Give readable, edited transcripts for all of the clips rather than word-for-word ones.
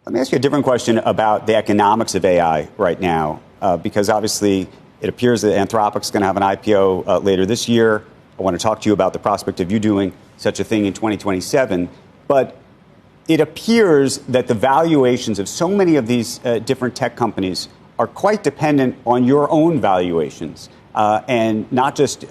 Let me ask you a different question about the economics of AI right now, because obviously it appears that Anthropic's going to have an IPO later this year. I want to talk to you about the prospect of you doing such a thing in 2027. But it appears that the valuations of so many of these different tech companies are quite dependent on your own valuations, and not just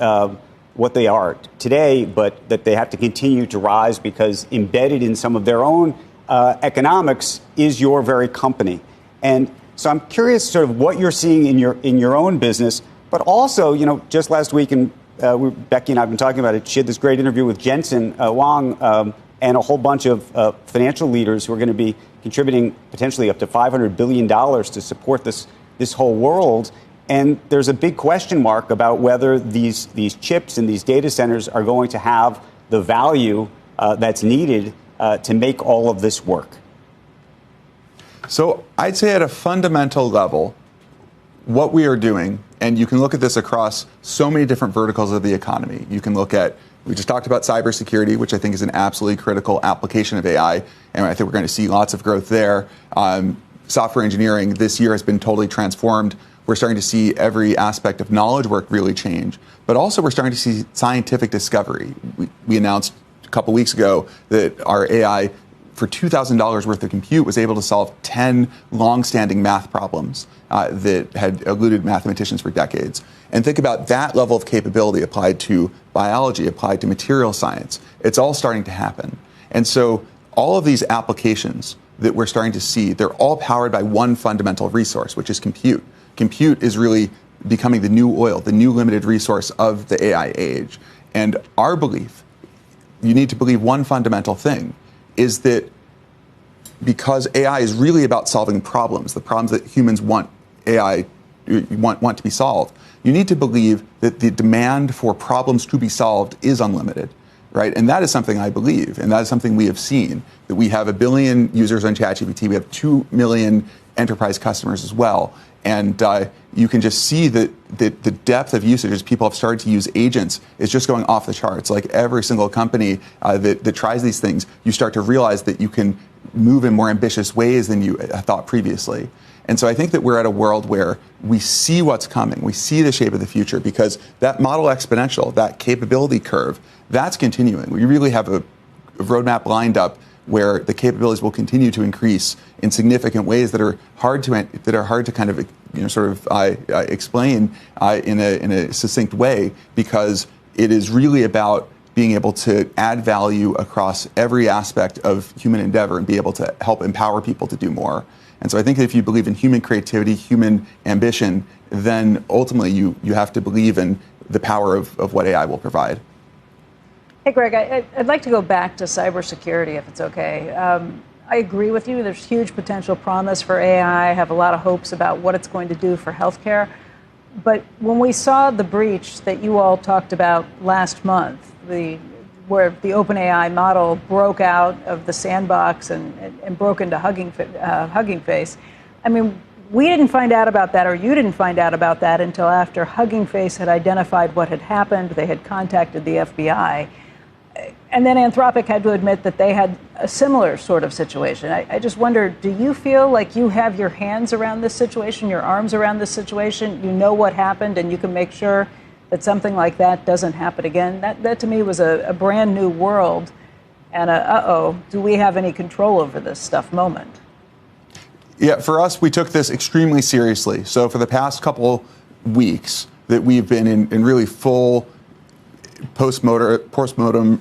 what they are today, but that they have to continue to rise because embedded in some of their own economics is your very company. And so I'm curious sort of what you're seeing in your own business, but also, just last week, and Becky and I have been talking about it, she had this great interview with Jensen Huang and a whole bunch of financial leaders who are going to be contributing potentially up to $500 billion to support this whole world. And there's a big question mark about whether these chips and these data centers are going to have the value that's needed to make all of this work. So I'd say at a fundamental level, what we are doing, and you can look at this across so many different verticals of the economy. You can look at, we just talked about cybersecurity, which I think is an absolutely critical application of AI, and I think we're going to see lots of growth there. Software engineering this year has been totally transformed. We're starting to see every aspect of knowledge work really change. But also we're starting to see scientific discovery. We announced a couple weeks ago that our AI, for $2,000 worth of compute, was able to solve 10 long-standing math problems that had eluded mathematicians for decades. And think about that level of capability applied to biology, applied to material science. It's all starting to happen. And so all of these applications that we're starting to see, they're all powered by one fundamental resource, which is compute. Compute is really becoming the new oil, the new limited resource of the AI age. And our belief, you need to believe one fundamental thing, is that because AI is really about solving problems, the problems that humans want AI want to be solved, you need to believe that the demand for problems to be solved is unlimited, right? And that is something I believe, and that is something we have seen, that we have 1 billion users on ChatGPT, we have 2 million enterprise customers as well. And you can just see that the depth of usage as people have started to use agents is just going off the charts. Like every single company that tries these things, you start to realize that you can move in more ambitious ways than you thought previously. And so I think that we're at a world where we see what's coming. We see the shape of the future because that model exponential, that capability curve, that's continuing. We really have a roadmap lined up where the capabilities will continue to increase in significant ways that are hard to kind of explain in a succinct way, because it is really about being able to add value across every aspect of human endeavor and be able to help empower people to do more. And so I think that if you believe in human creativity, human ambition, then ultimately you have to believe in the power of what AI will provide. Hey, Greg, I'd like to go back to cybersecurity, if it's okay. I agree with you. There's huge potential promise for AI. I have a lot of hopes about what it's going to do for healthcare. But when we saw the breach that you all talked about last month, where the OpenAI model broke out of the sandbox and broke into Hugging Face, I mean, we didn't find out about that, or you didn't find out about that until after Hugging Face had identified what had happened. They had contacted the FBI. And then Anthropic had to admit that they had a similar sort of situation. I just wonder, do you feel like you have your hands around this situation, your arms around this situation? You know what happened, and you can make sure that something like that doesn't happen again? That to me was a brand new world and do we have any control over this stuff moment. Yeah, for us, we took this extremely seriously. So for the past couple weeks that we've been in really full postmortem,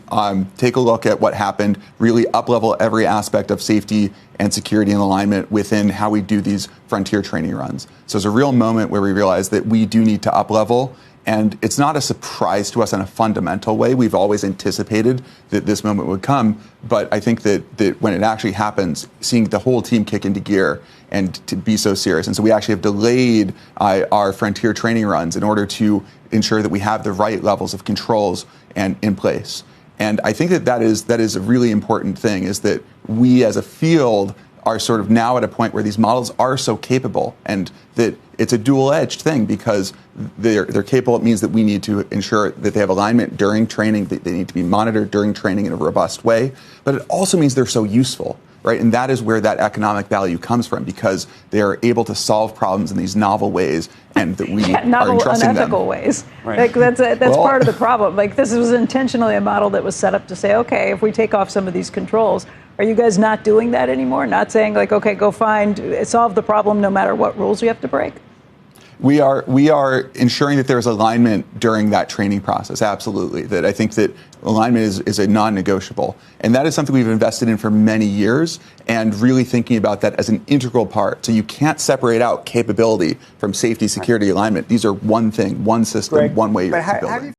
take a look at what happened, really up-level every aspect of safety and security and alignment within how we do these frontier training runs. So it's a real moment where we realize that we do need to up-level. And it's not a surprise to us in a fundamental way. We've always anticipated that this moment would come. But I think that when it actually happens, seeing the whole team kick into gear and to be so serious. And so we actually have delayed our frontier training runs in order to ensure that we have the right levels of controls and in place. And I think that is a really important thing, is that we as a field are sort of now at a point where these models are so capable, and that it's a dual-edged thing, because they're capable. It means that we need to ensure that they have alignment during training, that they need to be monitored during training in a robust way. But it also means they're so useful, right? And that is where that economic value comes from, because they are able to solve problems in these novel ways, and that we are novel, entrusting unethical them. ways. Right. Like that's part of the problem. Like, this was intentionally a model that was set up to say, okay, if we take off some of these controls, are you guys not doing that anymore? Not saying like, okay, go solve the problem no matter what rules we have to break? We are ensuring that there's alignment during that training process. Absolutely. That I think that alignment is a non-negotiable. And that is something we've invested in for many years, and really thinking about that as an integral part. So you can't separate out capability from safety, security, alignment. These are one thing, one system, Greg, one way but to build it.